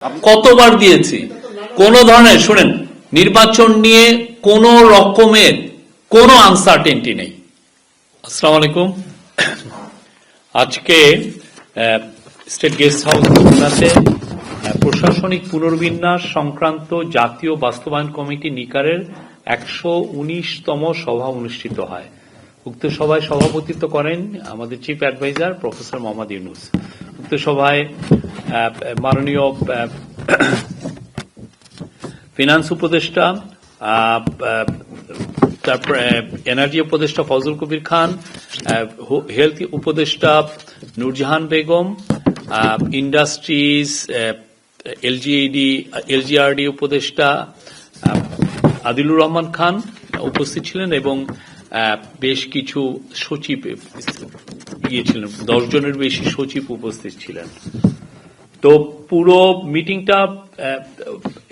কতবার দিয়েছি কোন ধরনের শুনেন নির্বাচন নিয়ে কোন রকমের কোনো আনসার্টেনটি নেই। আসসালামু আলাইকুম। আজকে স্টেট গেস্ট হাউস খুলনাতে প্রশাসনিক পুনর্বিন্যাস সংক্রান্ত জাতীয় বাস্তবায়ন কমিটি নিকারের 119তম সভা অনুষ্ঠিত হয়। উক্ত সভায় সভাপতিত্ব করেন আমাদের chief adviser professor Muhammad Yunus. উক্ত সভায় মাননীয় ফিনান্স উপদেষ্টা, তারপরে এনার্জি উপদেষ্টা ফজল কবির খান, হেলথ উপদেষ্টা নূরজাহান বেগম, ইন্ডাস্ট্রিজ এলজিআরডি উপদেষ্টা আদিলুর রহমান খান উপস্থিত ছিলেন এবং বেশ কিছু সচিব গিয়েছিলেন, 10 জনের বেশি সচিব উপস্থিত ছিলেন। তো পুরো মিটিংটা,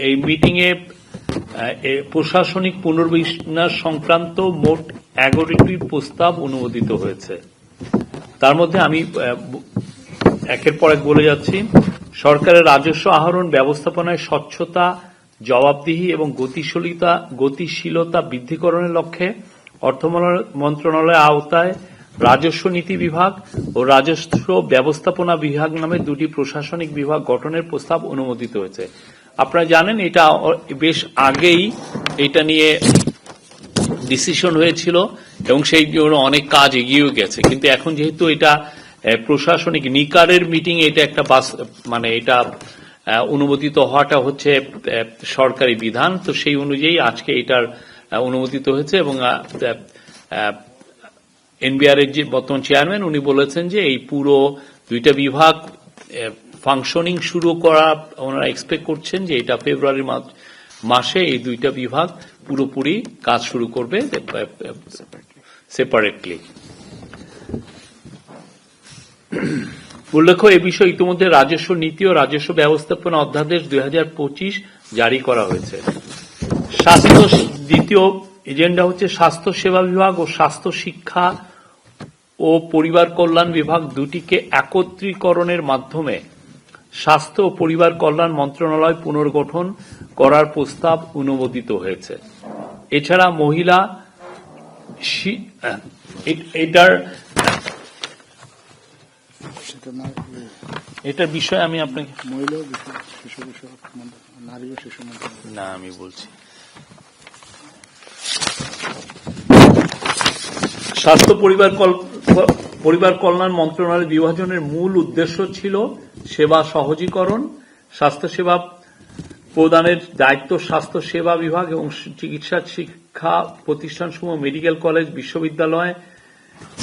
এই মিটিং এ প্রশাসনিক পুনর্বিন্যাস সংক্রান্ত মোট 11টি প্রস্তাব অনুমোদিত হয়েছে। তার মধ্যে আমি একের পর এক বলে যাচ্ছি। সরকারের রাজস্ব আহরণ ব্যবস্থাপনায় স্বচ্ছতা, জবাবদিহি এবং গতিশীলতা বৃদ্ধিকরণের লক্ষ্যে অর্থ মন্ত্রণালয়ের আওতায় রাজস্ব নীতি বিভাগ ও রাজস্ব ব্যবস্থাপনা বিভাগ নামে 2টি প্রশাসনিক বিভাগ গঠনের প্রস্তাব অনুমোদিত হয়েছে। আপনারা জানেন এটা বেশ আগেই এটা নিয়ে ডিসিশন হয়েছিল এবং সেই জন্য অনেক কাজ এগিয়েও গেছে, কিন্তু এখন যেহেতু এটা প্রশাসনিক নিকারের মিটিং, এটা একটা মানে এটা অনুমোদিত হওয়াটা হচ্ছে সরকারি বিধান, তো সেই অনুযায়ী আজকে এটার অনুমোদিত হয়েছে। এবং এনবিআর এর যে বর্তমান চেয়ারম্যান উনি বলেছেন যে এই পুরো 2টা বিভাগ ফাংশনিং শুরু করা ওনারা এক্সপেক্ট করছেন যে এটা ফেব্রুয়ারি মাসে এই 2টা বিভাগ পুরোপুরি কাজ শুরু করবে সেপারেটলি। উল্লেখ্য, এ বিষয়ে ইতিমধ্যে রাজস্ব নীতি ও রাজস্ব ব্যবস্থাপনা অধ্যাদেশ 2025 জারি করা হয়েছে। দ্বিতীয় এজেন্ডা হচ্ছে স্বাস্থ্য সেবা বিভাগ ও স্বাস্থ্য শিক্ষা ও পরিবার কল্যাণ বিভাগ দুটিকে একত্রীকরণের মাধ্যমে স্বাস্থ্য ও পরিবার কল্যাণ মন্ত্রণালয় পুনর্গঠন করার প্রস্তাব অনুমোদিত হয়েছে। এছাড়া মহিলা এটার বিষয়ে আমি আপনাকে না আমি বলছি। স্বাস্থ্য পরিবার কল্যাণ মন্ত্রণালয় বিভাজনের মূল উদ্দেশ্য ছিল সেবা সহজীকরণ, স্বাস্থ্যসেবা প্রদানের দায়িত্ব স্বাস্থ্য সেবা বিভাগ এবং চিকিৎসা শিক্ষা প্রতিষ্ঠানসমূহ, মেডিকেল কলেজ, বিশ্ববিদ্যালয়,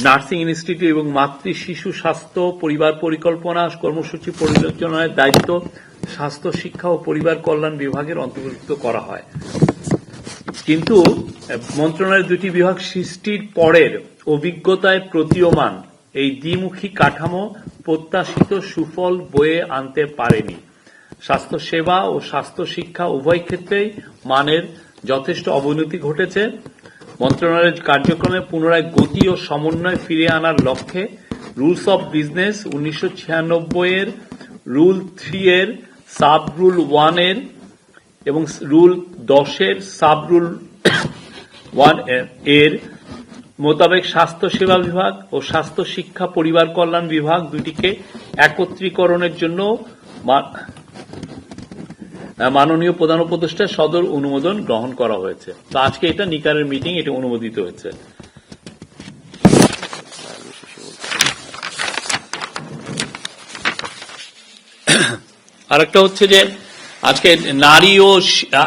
নার্সিং ইনস্টিটিউট এবং মাতৃ শিশু স্বাস্থ্য পরিবার পরিকল্পনা কর্মসূচি পরিচালনার দায়িত্ব স্বাস্থ্য শিক্ষা ও পরিবার কল্যাণ বিভাগের অন্তর্ভুক্ত করা হয়। কিন্তু মন্ত্রণালয়ের 2টি বিভাগ সৃষ্টির পরের অভিজ্ঞতায় প্রতীয়মান এই দ্বিমুখী কাঠামো প্রত্যাশিত সুফল বয়ে আনতে পারেনি। স্বাস্থ্য সেবা ও স্বাস্থ্য শিক্ষা উভয় ক্ষেত্রেই মানের যথেষ্ট অবনতি ঘটেছে। মন্ত্রণালয়ের কার্যক্রমে পুনরায় গতি ও সমন্বয় ফিরিয়ে আনার লক্ষ্যে রুলস অব বিজনেস 1996 এর রুল 3 এর সাব রুল 1 এর এবং রুল 10 এর সাব রুল 1 এর মোতাবেক স্বাস্থ্য সেবা বিভাগ ও স্বাস্থ্য শিক্ষা পরিবার কল্যাণ বিভাগ দুটিকে একত্রীকরণের জন্য মাননীয় প্রধান উপদেষ্টার সদর অনুমোদন গ্রহণ করা হয়েছে। তো আজকে এটা নিকারের মিটিং, এটা অনুমোদিত হয়েছে। আরেকটা হচ্ছে যে আজকে নারী ও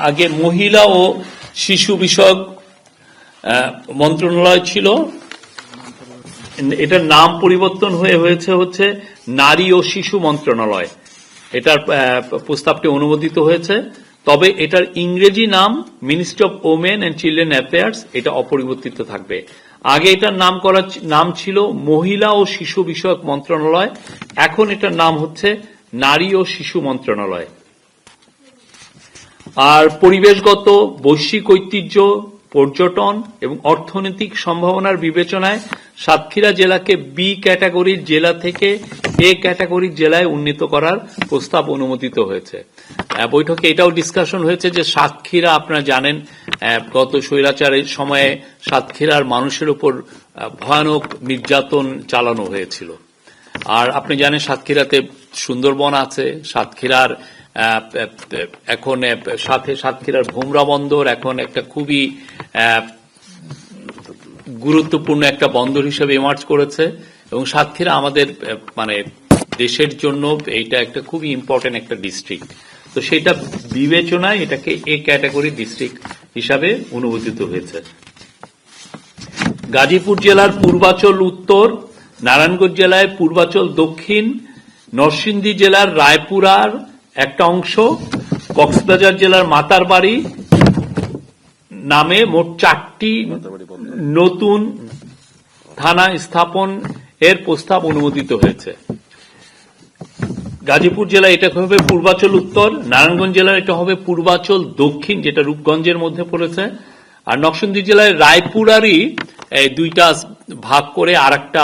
আগে মহিলা ও শিশু বিষয়ক মন্ত্রণালয় ছিল, এটার নাম পরিবর্তন হয়েছে হচ্ছে নারী ও শিশু মন্ত্রণালয়। এটার প্রস্তাবটি অনুমোদিত হয়েছে, তবে এটার ইংরেজি নাম ministry of women and children affairs, এটা অপরিবর্তিত থাকবে। আগে এটার নাম ছিল মহিলা ও শিশু বিষয়ক মন্ত্রণালয়, এখন এটার নাম হচ্ছে নারী ও শিশু মন্ত্রণালয়। আর পরিবেশগত, বৈশ্বিক ঐতিহ্য, পর্যটন এবং অর্থনৈতিক সম্ভাবনার বিবেচনায় সাতক্ষীরা জেলাকে বি ক্যাটাগরির জেলা থেকে এ ক্যাটাগরির জেলায় উন্নীত করার প্রস্তাব অনুমোদিত হয়েছে। বৈঠকে এটাও ডিসকাশন হয়েছে যে সাতক্ষীরা আপনারা জানেন গত স্বৈরাচারের সময়ে সাতক্ষীরার মানুষের উপর ভয়ানক নির্যাতন চালানো হয়েছিল। আর আপনি জানেন সাতক্ষীরাতে সুন্দরবন আছে, সাতক্ষীরার এখন সাথে সাতক্ষীরার ভোমরা বন্দর এখন একটা খুবই গুরুত্বপূর্ণ একটা বন্দর হিসেবে ইমার্জ করেছে এবং সাতক্ষীরা আমাদের মানে দেশের জন্য এইটা একটা খুবই ইম্পর্টেন্ট একটা ডিস্ট্রিক্ট। তো সেটা বিবেচনায় এটাকে এ ক্যাটাগরি ডিস্ট্রিক্ট হিসাবে অনুমোদিত হয়েছে। গাজীপুর জেলার পূর্বাচল উত্তর, নারায়ণগঞ্জ জেলায় পূর্বাচল দক্ষিণ, নরসিংদী জেলার রায়পুরার একটা অংশ, কক্সবাজার জেলার মাতারবাড়ি নামে মোট 4টি নতুন থানা স্থাপন এর প্রস্তাব অনুমোদিত হয়েছে। গাজীপুর জেলা এটা হবে পূর্বাচল উত্তর, নারায়ণগঞ্জ জেলার এটা হবে পূর্বাচল দক্ষিণ যেটা রূপগঞ্জের মধ্যে পড়েছে, আর নরসিংদী জেলায় রায়পুরারই দুইটা ভাগ করে আর একটা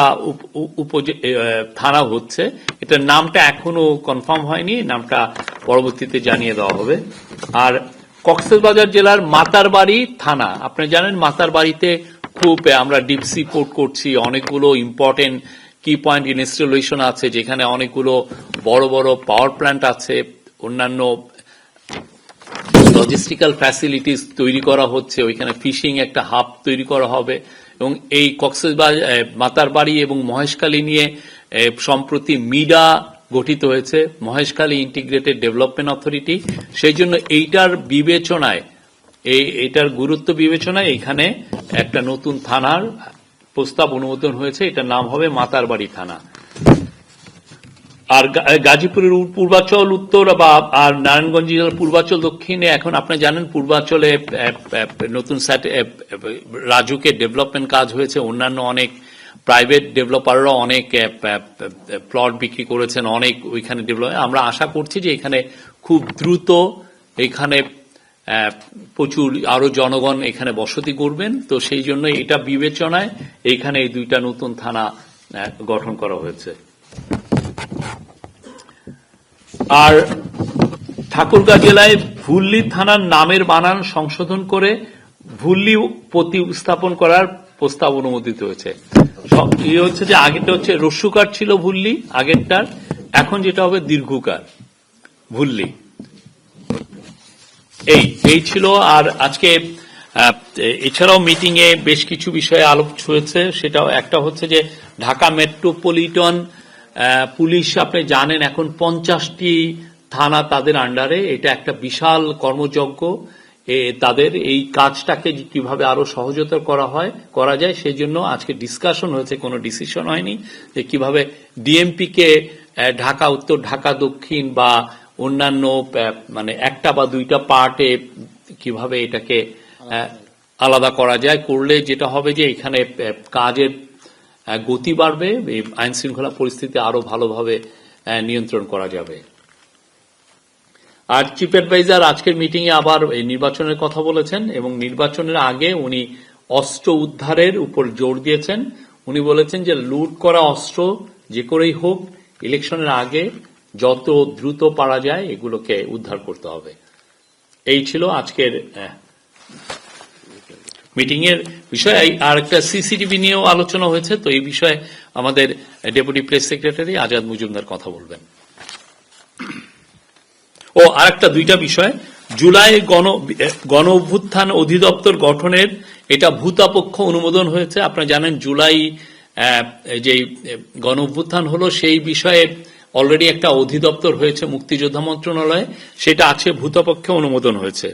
থানা হচ্ছে। এটার নামটা এখনো কনফার্ম হয়নি, নামটা পরবর্তীতে জানিয়ে দেওয়া হবে। আর কক্সবাজার জেলার মাতারবাড়ি থানা, আপনি জানেন মাতারবাড়িতে খুব আমরা ডিপ সি পোর্ট করছি, অনেকগুলো ইম্পর্টেন্ট কি পয়েন্ট ইনস্টলেশন আছে যেখানে অনেকগুলো বড় বড় পাওয়ার প্ল্যান্ট আছে, অন্যান্য লজিস্টিক্যাল ফ্যাসিলিটিস তৈরি করা হচ্ছে, ওইখানে ফিশিং একটা হাব তৈরি করা হবে এবং এই কক্সবাজার মাতারবাড়ি এবং মহেশখালী নিয়ে সম্প্রতি মিডা গঠিত হয়েছে, মহেশখালী ইন্টিগ্রেটেড ডেভেলপমেন্ট অথরিটি। সেই জন্য এইটার বিবেচনায় এইটার গুরুত্ব বিবেচনায় এখানে একটা নতুন থানার প্রস্তাব অনুমোদন হয়েছে, এটার নাম হবে মাতারবাড়ি থানা। আর গাজীপুরের পূর্বাচল উত্তর বা আর নারায়ণগঞ্জ জেলার পূর্বাচল দক্ষিণে এখন আপনি জানেন পূর্বাচলে নতুন রাজুকে ডেভেলপমেন্ট কাজ হয়েছে, অন্যান্য অনেক প্রাইভেট ডেভেলপাররা অনেক প্লট বিক্রি করেছেন, অনেক ওইখানে ডেভেলপমেন্ট। আমরা আশা করছি যে এখানে খুব দ্রুত এখানে প্রচুর আরো জনগণ এখানে বসতি করবেন। তো সেই জন্য এটা বিবেচনায় এইখানে এই দুইটা নতুন থানা গঠন করা হয়েছে। আর ঠাকুরগাঁ জেলায় ভুল্লি থানার নামের বানান সংশোধন করে ভুল্লি প্রতিস্থাপন করার প্রস্তাব অনুমোদিত হয়েছে। হচ্ছে যে আগেরটা হচ্ছে রস্যুকার ছিল ভুল্লি আগেরটার, এখন যেটা হবে দীর্ঘকার ভুল্লি। এই ছিল। আর আজকে এছাড়াও মিটিং এ বেশ কিছু বিষয়ে আলোচনা হয়েছে, সেটাও একটা হচ্ছে যে ঢাকা মেট্রোপলিটন পুলিশ আপনি জানেন এখন 50টি থানা তাদের আন্ডারে, এটা একটা বিশাল কর্মযজ্ঞ। তাদের এই কাজটাকে কিভাবে আরো সহজতর করা যায় সেই জন্য আজকে ডিসকাশন হয়েছে, কোনো ডিসিশন হয়নি যে কিভাবে ডিএমপি কে ঢাকা উত্তর, ঢাকা দক্ষিণ বা অন্যান্য মানে একটা বা দুইটা পার্টে কিভাবে এটাকে আলাদা করা যায়, করলে যেটা হবে যে এখানে কাজের গতি বাড়বে, আইন শৃঙ্খলা পরিস্থিতি আরো ভালোভাবে নিয়ন্ত্রণ করা যাবে। আর চিফ অ্যাডভাইজার আজকের মিটিং এ আবার নির্বাচনের কথা বলেছেন এবং নির্বাচনের আগে উনি অস্ত্র উদ্ধারের উপর জোর দিয়েছেন। উনি বলেছেন যে লুট করা অস্ত্র যে করেই হোক ইলেকশনের আগে যত দ্রুত পারা যায় এগুলোকে উদ্ধার করতে হবে। এই ছিল আজকের মিটিং এর বিষয়। আর একটা সিসিটিভি নিয়েও আলোচনা হয়েছে, তো এই বিষয়ে আমাদের deputy press secretary Azad Majumdar কথা বলবেন। ও আরেকটা দুইটা বিষয়, জুলাই গণ অভ্যুত্থান অধিদপ্তর গঠনের এটা ভূতাপক্ষ অনুমোদন হয়েছে। আপনারা জানেন জুলাই যে গণ অভ্যুত্থান হলো সেই বিষয়ে অলরেডি একটা অধিদপ্তর হয়েছে মুক্তিযোদ্ধা মন্ত্রণালয়ে, সেটা আছে ভূতাপক্ষে অনুমোদন হয়েছে।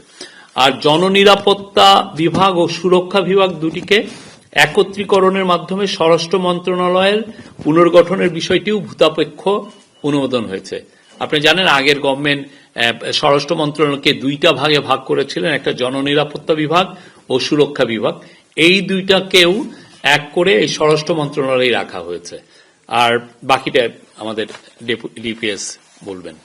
আর জননিরাপত্তা বিভাগ ও সুরক্ষা বিভাগ দুটিকে একত্রীকরণের মাধ্যমে স্বরাষ্ট্র মন্ত্রণালয়ের পুনর্গঠনের বিষয়টিও ভূতাপক্ষ অনুমোদন হয়েছে। আপনি জানেন আগের গভর্নমেন্ট স্বরাষ্ট্র মন্ত্রণালয়কে দুইটা ভাগে ভাগ করেছিলেন, একটা জননিরাপত্তা বিভাগ ও সুরক্ষা বিভাগ, এই দুইটাকেও এক করে এই স্বরাষ্ট্র মন্ত্রণালয়ে রাখা হয়েছে। আর বাকিটা আমাদের ডিপিএস বলবেন।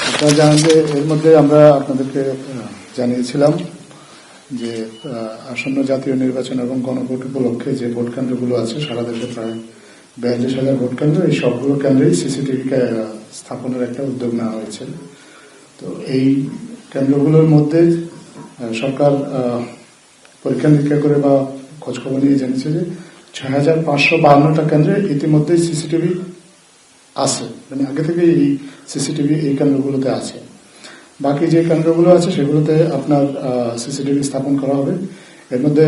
আপনারা জানেন যে এর মধ্যে আমরা আপনাদেরকে জানিয়েছিলাম যে আসন্ন জাতীয় নির্বাচন এবং গণভোট উপলক্ষে যে ভোট কেন্দ্রগুলো আছে সারা দেশে প্রায় 42,000 ভোট কেন্দ্র, এই সবগুলো কেন্দ্রেই সিসিটিভি স্থাপনের একটা উদ্যোগ নেওয়া হয়েছে। তো এই কেন্দ্রগুলোর মধ্যে সরকার পরীক্ষা নিরীক্ষা করে বা খোঁজখবর নিয়ে জেনেছে যে 6,552টা কেন্দ্রে ইতিমধ্যেই সিসিটিভি আছে, মানে আগে থেকে এই সিসিটিভি এই কেন্দ্রগুলোতে আছে। বাকি যে কেন্দ্রগুলো আছে সেগুলোতে আপনার সিসিটিভি স্থাপন করা হবে। এর মধ্যে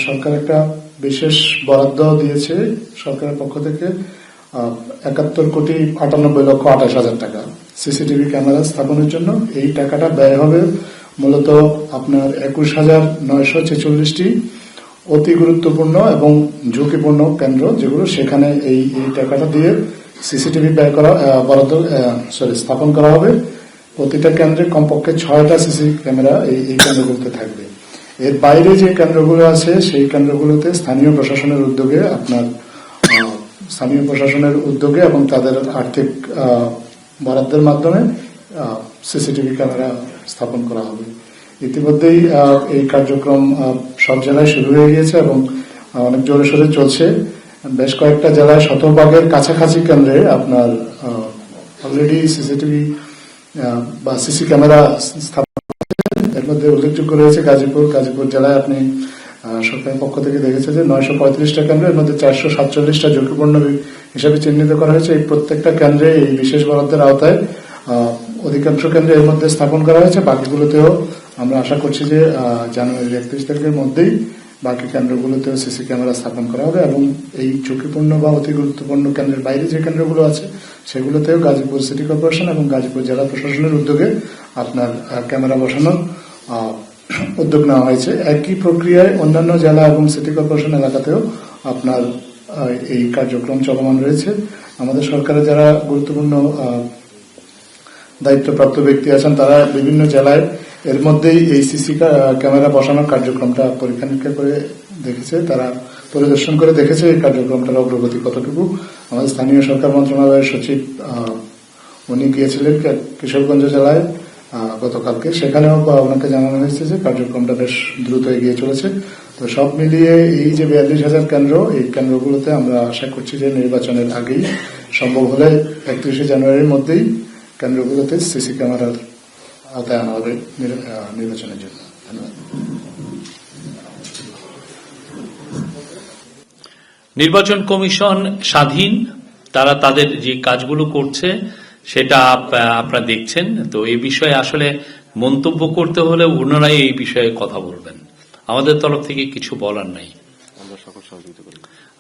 সরকার একটা বিশেষ বরাদ্দ দিয়েছে সরকারের পক্ষ থেকে 71,98,28,000 টাকা সিসিটিভি ক্যামেরা স্থাপনের জন্য। এই টাকাটা ব্যয় হবে মূলত আপনার 21,946টি অতি গুরুত্বপূর্ণ এবং ঝুঁকিপূর্ণ কেন্দ্র, যেগুলো সেখানে এই টাকাটা দিয়ে সিসিটিভি স্থাপন করা হবে। প্রতিটা কেন্দ্রে কমপক্ষে 6টা সিসি ক্যামেরা এই কেন্দ্রগুলোতে থাকবে। এর বাইরে যে কেন্দ্রগুলো আছে সেই কেন্দ্রগুলোতে স্থানীয় প্রশাসনের উদ্যোগে এবং তাদের আর্থিক বরাদ্দের মাধ্যমে সিসিটিভি ক্যামেরা স্থাপন করা হবে। ইতিমধ্যেই এই কার্যক্রম সব জেলায় শুরু হয়ে গিয়েছে এবং অনেক জোরে সোরে চলছে। বেশ কয়েকটা জেলায় শতভাগের কাছাকাছি কেন্দ্রে আপনার অলরেডি সিসিটিভি বা সিসি ক্যামেরা স্থাপন। এর মধ্যে উল্লেখযোগ্য রয়েছে গাজীপুর জেলায় আপনি সরকারের পক্ষ থেকে দেখেছে যে 935টা কেন্দ্র, এর মধ্যে 447টা ঝুঁকিপূর্ণ হিসেবে চিহ্নিত করা হয়েছে। এই প্রত্যেকটা কেন্দ্রে এই বিশেষ বরাদ্দের আওতায় অধিকাংশ কেন্দ্রে এর মধ্যে স্থাপন করা হয়েছে। বাকিগুলোতেও আমরা আশা করছি যে জানুয়ারির 31 তারিখের মধ্যেই বাকি কেন্দ্রগুলোতেও সিসি ক্যামেরা স্থাপন করা হবে এবং এই ঝুঁকিপূর্ণ বা অতি গুরুত্বপূর্ণ কেন্দ্রের বাইরে যে কেন্দ্রগুলো আছে সেগুলোতেও গাজীপুর সিটি কর্পোরেশন এবং গাজীপুর জেলা প্রশাসনের উদ্যোগে আপনার ক্যামেরা বসানোর উদ্যোগ নেওয়া হয়েছে। একই প্রক্রিয়ায় অন্যান্য জেলা এবং সিটি কর্পোরেশন এলাকাতেও আপনার এই কার্যক্রম চলমান রয়েছে। আমাদের সরকারের যারা গুরুত্বপূর্ণ দায়িত্বপ্রাপ্ত ব্যক্তি আছেন তারা বিভিন্ন জেলায় এর মধ্যেই এই সিসি ক্যামেরা বসানোর কার্যক্রমটা পরীক্ষা নিরীক্ষা করে দেখেছে, তারা পরিদর্শন করে দেখেছে এই কার্যক্রমটার অগ্রগতি কতটুকু। আমাদের স্থানীয় সরকার মন্ত্রণালয়ের সচিব উনি গিয়েছিলেন কিশোরগঞ্জ জেলায় গতকালকে, সেখানেও ওনাকে জানানো হয়েছে যে কার্যক্রমটা বেশ দ্রুত এগিয়ে চলেছে। তো সব মিলিয়ে এই যে 42,000 কেন্দ্র, এই কেন্দ্রগুলোতে আমরা আশা করছি যে নির্বাচনের আগেই সম্ভব হলে 31 জানুয়ারির মধ্যেই কেন্দ্রগুলোতে সিসি ক্যামেরার আওতায় আনা হবে নির্বাচনের জন্য। ধন্যবাদ। নির্বাচন কমিশন স্বাধীন, তারা তাদের যে কাজগুলো করছে সেটা আপনারা দেখছেন। তো এই বিষয়ে আসলে মন্তব্য করতে হলে ওনারাই এই বিষয়ে কথা বলবেন, আমাদের তরফ থেকে কিছু বলার নাই।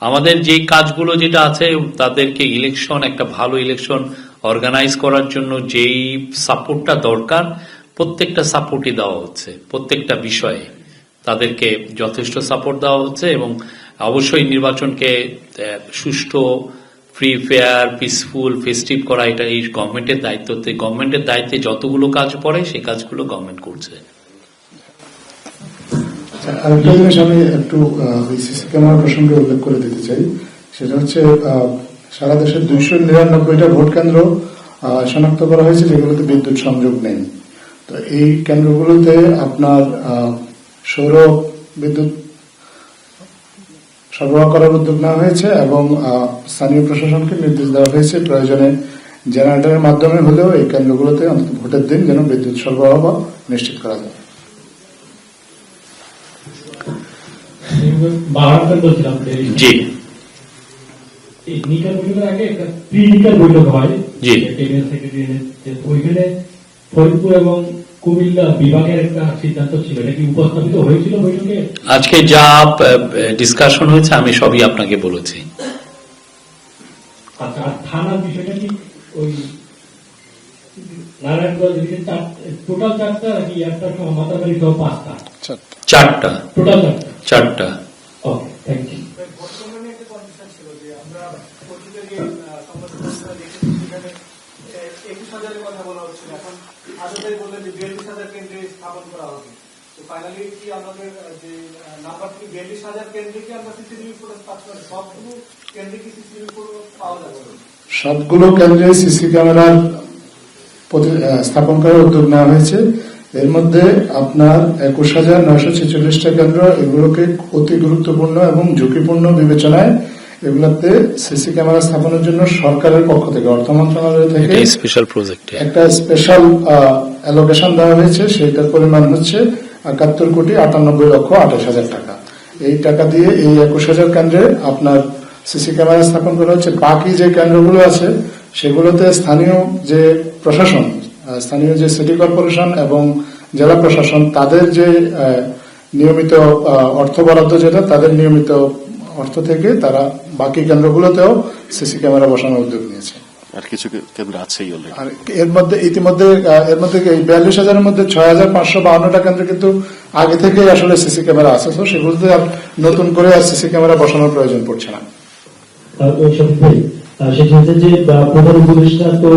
আমাদের যে কাজগুলো যেটা আছে তাদেরকে ইলেকশন, একটা ভালো ইলেকশন অর্গানাইজ করার জন্য যেই সাপোর্টটা দরকার প্রত্যেকটা সাপোর্টই দেওয়া হচ্ছে, প্রত্যেকটা বিষয়ে তাদেরকে যথেষ্ট সাপোর্ট দেওয়া হচ্ছে এবং অবশ্যই নির্বাচনকে সুষ্ঠু, ফ্রি, ফেয়ার, পিসফুল, ফেস্টিভ করা এটা এই গভর্নমেন্টের দায়িত্ব। গভর্নমেন্টের দায়িত্বে যতগুলো কাজ পড়ে সেই কাজগুলো গভর্নমেন্ট করছে। আরেকটা জিনিস আমি একটু সিসি ক্যামেরা প্রসঙ্গে উল্লেখ করে দিতে চাই, সেটা হচ্ছে সারা দেশের 299টা ভোট কেন্দ্র শনাক্ত করা হয়েছে যেগুলোতে বিদ্যুৎ সংযোগ নেই। তো এই কেন্দ্রগুলোতে আপনার সৌর বিদ্যুৎ সরবরাহ করার উদ্যোগ নেওয়া হয়েছে এবং স্থানীয় প্রশাসনকে নির্দেশ দেওয়া হয়েছে প্রয়োজনে জেনারেটরের মাধ্যমে হলেও এই কেন্দ্রগুলোতে অন্তত ভোটের দিন যেন বিদ্যুৎ সরবরাহ নিশ্চিত করা যায়। জি, বৈঠক হয় ওইখানে ফরিদপুর এবং কুমিল্লা বিভাগের একটা সিদ্ধান্ত ছিল, এটা কি উপস্থাপিত হয়েছিল বৈঠকে? আজকে যা ডিসকাশন হয়েছে আমি সবই আপনাকে বলেছি। আচ্ছা, আর থানার বিষয়টা কি ওই নারায়ণগঞ্জ টোটাল 4টা নাকি একটা মাতাবাড়ি সহ 5টা? 4টা, টোটাল 4টা। ওকে, থ্যাংক ইউ। সবগুলো কেন্দ্রে সিসি ক্যামেরার স্থাপন করার উদ্যোগ নেওয়া হয়েছে। এর মধ্যে আপনার 21,946টা কেন্দ্র, এগুলোকে অতি গুরুত্বপূর্ণ এবং ঝুঁকিপূর্ণ বিবেচনায় এগুলোতে সিসি ক্যামেরা স্থাপনের জন্য সরকারের পক্ষ থেকে, অর্থ মন্ত্রণালয় থেকে স্পেশাল প্রজেক্ট একটা স্পেশাল অ্যালোকেশন দেওয়া হয়েছে। সেটার পরিমাণ হচ্ছে 71,98,28,000 টাকা। এই টাকা দিয়ে এই 21,000 কেন্দ্রে আপনার সিসি ক্যামেরা স্থাপন করা হচ্ছে। বাকি যে কেন্দ্রগুলো আছে সেগুলোতে স্থানীয় যে প্রশাসন, স্থানীয় যে সিটি কর্পোরেশন এবং জেলা প্রশাসন, তাদের যে নিয়মিত অর্থ বরাদ্দ, যেটা তাদের নিয়মিত অর্থ থেকে তারা বাকি কেন্দ্রগুলোতেও সিসি ক্যামেরা বসানোর উদ্যোগ নিয়েছে। আর কিছু কেন্দ্র আছেই অলরেডি। আর এর মধ্যে ইতিমধ্যে 42,000-এর মধ্যে 6,552টা কেন্দ্রে কিন্তু আগে থেকে আসলে সিসি ক্যামেরা আছে, তো সেগুলোতে আর নতুন করে আর সিসি ক্যামেরা বসানোর প্রয়োজন পড়ছে না। সেটা হচ্ছে যে প্রধান উপদেষ্টা তো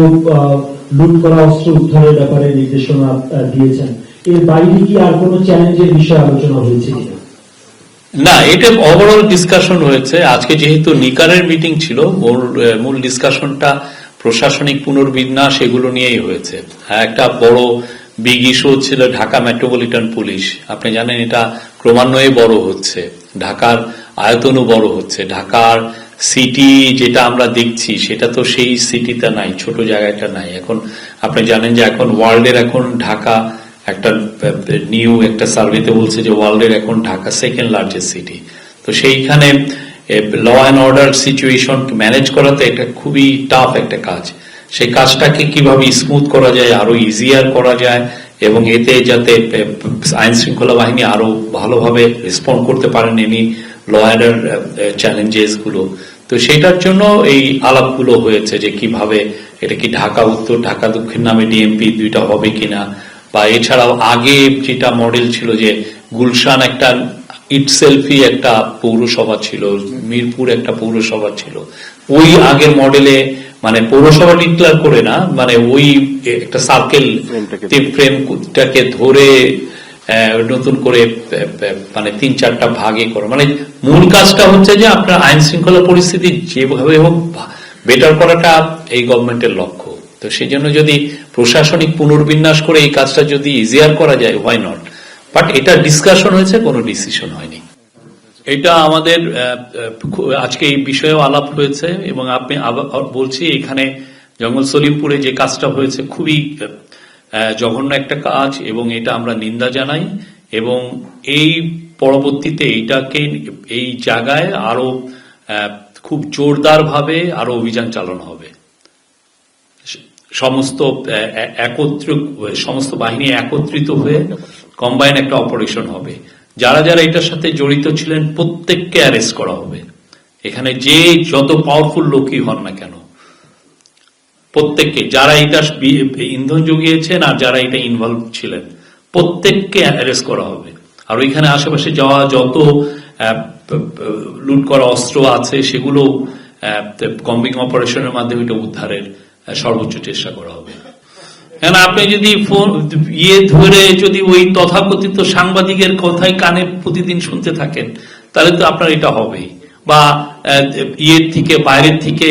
লুট করা অস্ত্র উদ্ধারের ব্যাপারে নির্দেশনা দিয়েছেন, এর বাইরে কি আর কোনো চ্যালেঞ্জের বিষয়ে আলোচনা হয়েছে কিনা? না, এটা ওভারঅল ডিসকাশন হয়েছে। আজকে যেহেতু নিকারের মিটিং ছিল, মূল ডিসকাশনটা প্রশাসনিক পুনর্বিন্যাস এগুলো নিয়েই হয়েছে। একটা বড় বিগ ইস্যু ছিল ঢাকা মেট্রোপলিটন পুলিশ। আপনি জানেন এটা ক্রমান্বয়ে বড় হচ্ছে, ঢাকার আয়তনও বড় হচ্ছে। ঢাকার সিটি যেটা আমরা দেখছি সেটা তো সেই সিটিতে নাই, ছোট জায়গাটা নাই। এখন আপনি জানেন যে এখন ওয়ার্ল্ডের, এখন ঢাকা একটা নিউ একটা সার্ভেতে বলছে যে ওয়ার্ল্ডের এখন ঢাকা সেকেন্ড লার্জেস্ট সিটি। তো সেইখানে law and order situation manage করাতে একটা খুবই টাফ একটা কাজ। সেই কাজটাকে কিভাবে স্মুথ করা যায়, আরো ইজিয়ার করা যায়, এবং এতে যাতে আইন শৃঙ্খলা বাহিনী আরো ভালোভাবে রেসপন্ড করতে পারেন any law and order challenges গুলো। তো সেটার জন্য এই আলাপগুলো হয়েছে যে কিভাবে এটা কি ঢাকা উত্তর, ঢাকা দক্ষিণ নামে ডিএমপি দুইটা হবে কিনা, বা এছাড়াও আগে যেটা মডেল ছিল যে গুলশান একটা ইটসেলফি একটা পৌরসভা ছিল, মিরপুর একটা পৌরসভা ছিল, ওই আগের মডেলে মানে পৌরসভা ডিক্লেয়ার করে না, মানে ওই একটা সার্কেল ফ্রেমটাকে ধরে নতুন করে মানে 3-4টা ভাগে করে, মানে মূল কাজটা হচ্ছে যে আপনার আইন শৃঙ্খলা পরিস্থিতি যেভাবে হোক বেটার করাটা এই গভর্নমেন্টের লক্ষ্য। তো সেই জন্য যদি প্রশাসনিক পুনর্বিন্যাস করে এই কাজটা যদি ইজিয়ার করা যায়, হোয়াই নট, বাট এটা ডিসকাশন হয়েছে, কোনো ডিসিশন হয়নি। এটা আমাদের আজকে এই বিষয়েও আলাপ হয়েছে, এবং আপনি বলছি এখানে জঙ্গল সলিমপুরে যে কাজটা হয়েছে খুবই জঘন্য একটা কাজ, এবং এটা আমরা নিন্দা জানাই, এবং এই পরবর্তীতে এইটাকে এই জায়গায় আরো খুব জোরদার ভাবে আরো অভিযান চালানো হবে। সমস্ত বাহিনী একত্রিত হয়ে কম্বাইন একটা অপারেশন হবে। যারা যারা এটার সাথে জড়িত ছিলেন প্রত্যেককে অ্যারেস্ট করা হবে। এখানে যে যত পাওয়ারফুল লোকই হন না কেন, প্রত্যেককে, যারা এটা ইন্ধন জুগিয়েছেন আর যারা এটা ইনভলভ ছিলেন, প্রত্যেককে অ্যারেস্ট করা হবে। আর ওইখানে আশেপাশে যাওয়া যত লুট করা অস্ত্র আছে সেগুলো কম্বিং অপারেশনের মাধ্যমে এটা উদ্ধারের সর্বোচ্চ চেষ্টা করা হবে। কেন আপনি যদি ধরে যদি ওই তথাকথিত সাংবাদিকের কথাই কানে প্রতিদিন শুনতে থাকেন, তাহলে তো আপনার এটা হবেই। বা থেকে বাইরের থেকে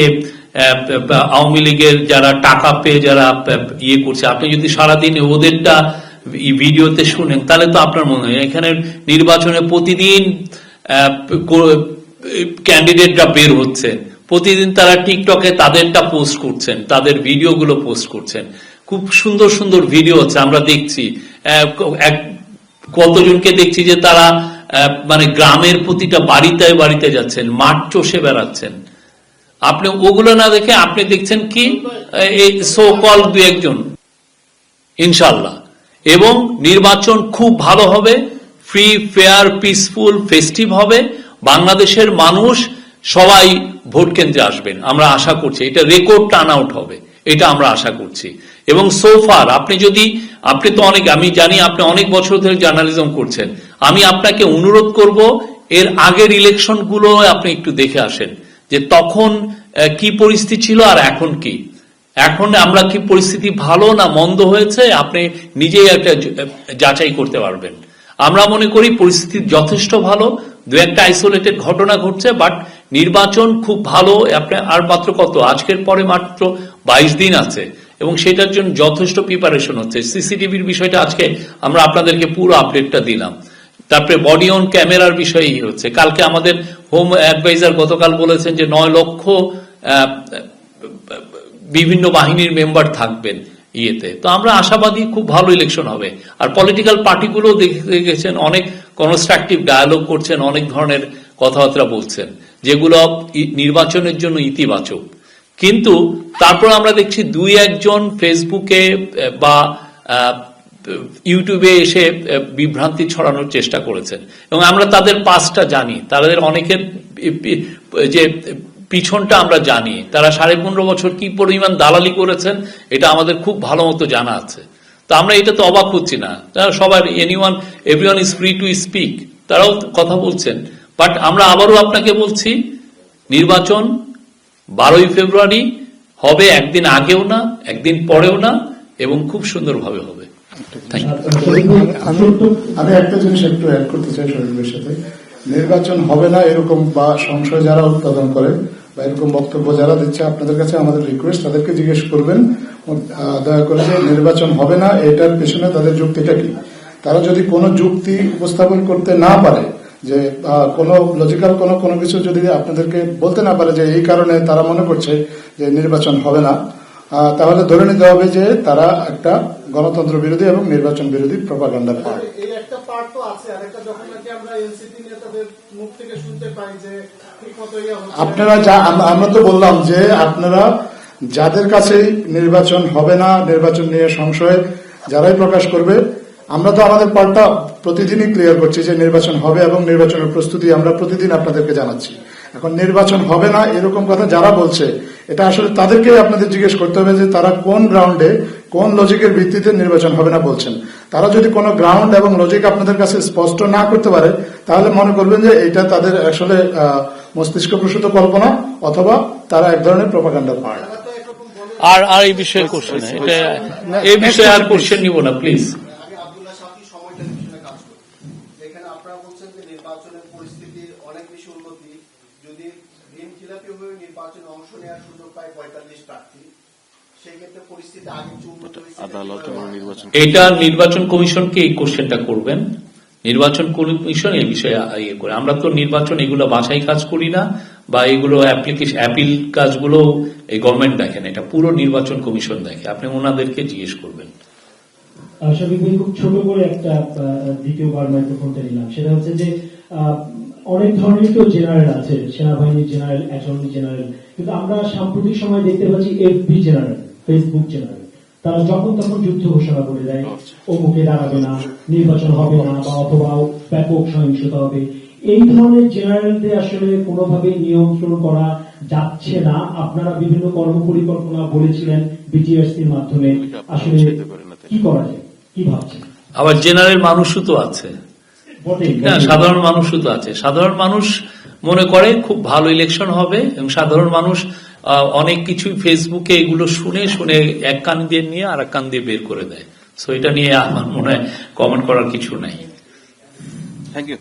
আওয়ামী লীগের যারা টাকা পেয়ে যারা করছে, আপনি যদি সারাদিন ওদেরটা ভিডিওতে শুনেন, তাহলে তো আপনার মনে হয় এখানে নির্বাচনে প্রতিদিন ক্যান্ডিডেটরা বের হচ্ছে, প্রতিদিন তারা টিকটকে তাদেরটা পোস্ট করছেন, তাদের ভিডিওগুলো পোস্ট করছেন, খুব সুন্দর সুন্দর ভিডিও আছে আমরা দেখছি। কতজনকে দেখছি যে তারা মানে গ্রামের প্রতিটা বাড়িতে বাড়িতে যাচ্ছেন, মাঠ চষে বেড়াচ্ছেন। আপনি ওগুলো না দেখে আপনি দেখছেন কি এই সো কল 2-1 জন, ইনশাল্লাহ। এবং নির্বাচন খুব ভালো হবে, ফ্রি, ফেয়ার, পিসফুল, ফেস্টিভ হবে। বাংলাদেশের মানুষ সবাই ভোট কেন্দ্রে আসবেন, আমরা আশা করছি। এটা রেকর্ড টার্ন আউট হবে, এটা আমরা আশা করছি। এবং সোফার আপনি তো অনেক, আমি জানি আপনি অনেক বছর ধরে জার্নালিজম করছেন, আমি আপনাকে অনুরোধ করব এর আগের ইলেকশন গুলো আপনি একটু দেখে আসেন, যে তখন কি পরিস্থিতি ছিল আর এখন কি, এখন আমরা কি পরিস্থিতি ভালো না মন্দ হয়েছে, আপনি নিজেই একটা যাচাই করতে পারবেন। আমরা মনে করি পরিস্থিতি যথেষ্ট ভালো, 2-1টা আইসোলেটেড ঘটনা ঘটছে, বাট নির্বাচন খুব ভালো। আপনি আর মাত্র কত, আজকের পরে মাত্র 22 দিন আছে, এবং সেটার জন্য যথেষ্ট প্রিপারেশন হচ্ছে। সিসিটিভির বিষয়টা আজকে আমরা আপনাদেরকে পুরো আপডেটটা দিলাম। তারপরে বডি অন ক্যামেরার বিষয়ই হচ্ছে। কালকে আমাদের হোম অ্যাডভাইজার গতকাল বলেছেন যে 9 লক্ষ বিভিন্ন বাহিনীর মেম্বার থাকবেন ইয়েতে। তো আমরা আশাবাদী খুব ভালো ইলেকশন হবে। আর পলিটিক্যাল পার্টিগুলো দেখে গেছেন অনেক কনস্ট্রাকটিভ ডায়ালগ করছেন, অনেক ধরনের কথাবার্তা বলছেন যেগুলো নির্বাচনের জন্য ইতিবাচক। কিন্তু তারপর আমরা দেখছি 2-1 ফেসবুকে বা ইউটিউবে এসে বিভ্রান্তি ছড়ানোর চেষ্টা করেছেন এবং আমরা তাদের পাসটা জানি, তাদের অনেকের যে পিছনটা আমরা জানি, তারা 15.5 বছর কি পরিমাণ দালালি করেছেন এটা আমাদের খুব ভালো মতো জানা আছে। তো আমরা এটা তো অবাক হচ্ছি না, সবার everyone is free to speak, তারাও কথা বলছেন। বাট আমরা আবারও আপনাকে বলছি নির্বাচন 12ই ফেব্রুয়ারি হবে, একদিন আগেও না একদিন পরেও না, এবং খুব সুন্দরভাবে হবে। আমি একটা জিনিস একটু অ্যাড করতে চাই শরীফের সাথে। নির্বাচন হবে না এরকম বা সংশয় যারা উৎপাদন করে বা এরকম বক্তব্য যারা দিচ্ছে, আপনাদের কাছে আমাদের রিকোয়েস্ট, তাদেরকে জিজ্ঞেস করবেন দয়া করে যে নির্বাচন হবে না এটার পেছনে তাদের যুক্তিটা কি। তারা যদি কোনো যুক্তি উপস্থাপন করতে না পারে, যে কোনো লজিক্যাল কোনো কিছু যদি আপনাদেরকে বলতে না পারে যে এই কারণে তারা মনে করছে যে নির্বাচন হবে না, তাহলে ধরে নিতে হবে যে তারা একটা গণতন্ত্র বিরোধী এবং নির্বাচন বিরোধী প্রপাগান্ডার পার্ট। এই একটা পার্ট তো আছে, আরেকটা যখন নাকি আমরা এনসিপি নেতাদের মুখ থেকে শুনতে পাই যে ঠিকমতো আপনারা আমরা তো বললাম যে আপনারা যাদের কাছে নির্বাচন হবে না, নির্বাচন নিয়ে সংশয় যারাই প্রকাশ করবে, আমরা তো আমাদের পার্টটা প্রতিদিনই ক্লিয়ার করছি যে নির্বাচন হবে এবং নির্বাচনের প্রস্তুতি আমরা প্রতিদিন আপনাদেরকে জানাচ্ছি। এখন নির্বাচন হবে না এরকম কথা যারা বলছে, এটা আসলে তাদেরকে আপনাদের জিজ্ঞেস করতে হবে যে তারা কোন গ্রাউন্ডে, কোন লজিকের ভিত্তিতে নির্বাচন হবে না বলছেন। তারা যদি কোনো গ্রাউন্ড এবং লজিক আপনাদের কাছে স্পষ্ট না করতে পারে, তাহলে মনে করবেন যে এটা তাদের আসলে মস্তিষ্ক প্রসূত কল্পনা, অথবা তারা এক ধরনের প্রপাগান্ডার পার্ট। আর এই বিষয়ে কোশ্চেন, এটা এই বিষয়ে আর কোশ্চেন নিব না প্লিজ। আপনারা বলছেন যে নির্বাচনের পরিস্থিতির অনেক বেশি উন্নতি, যদি ঋণ খিলাপি হয়ে নির্বাচনে অংশ নেওয়ার সুযোগ পায় 45 প্রার্থী, সেই ক্ষেত্রে পরিস্থিতি আগে উন্নত হয়েছে। এটা নির্বাচন কমিশনকে এই কোশ্চেনটা করবেন, নির্বাচন কমিশন এই বিষয়ে ইয়ে করে। আমরা তো নির্বাচন এগুলো বাছাই কাজ করি না, বা এগুলো অ্যাপিল কাজগুলো এই গভর্নমেন্ট দেখেন, এটা পুরো নির্বাচন কমিশন দেখে। আপনি ওনাদেরকে জিজ্ঞেস করবেন। শফিক ভাই, খুব ছোট করে একটা দ্বিতীয়বার মাইক্রোফোনটা নিলাম, সেটা হচ্ছে যে অনেক ধরনের তো জেনারেল আছে, সেনাবাহিনীর জেনারেল, অ্যাটর্নি জেনারেল, কিন্তু আমরা সাম্প্রতিক সময় দেখতে পাচ্ছি এফবি জেনারেল, ফেসবুক জেনারেল, তারা যখন তখন যুদ্ধ ঘোষণা করে দেয়, অমুকে দাঁড়াবে না, নির্বাচন হবে না, বা অথবা ব্যাপক সহিংসতা হবে। এই ধরনের জেনারেলদের আসলে কোনোভাবে নিয়ন্ত্রণ করা যাচ্ছে না। আপনারা বিভিন্ন কর্মপরিকল্পনা বলেছিলেন বিটিআরসির মাধ্যমে, আসলে কি করা যায়, কি ভাবছেন? আবার জেনারেল মানুষও তো আছে, সাধারণ মানুষও তো আছে। সাধারণ মানুষ মনে করে খুব ভালো ইলেকশন হবে, এবং সাধারণ মানুষ অনেক কিছু ফেসবুকে এগুলো শুনে শুনে এক কান দিয়ে নিয়ে আর এক কান দিয়ে বের করে দেয়। সো এটা নিয়ে আমার মনে হয় কমেন্ট করার কিছু নাই। Thank you.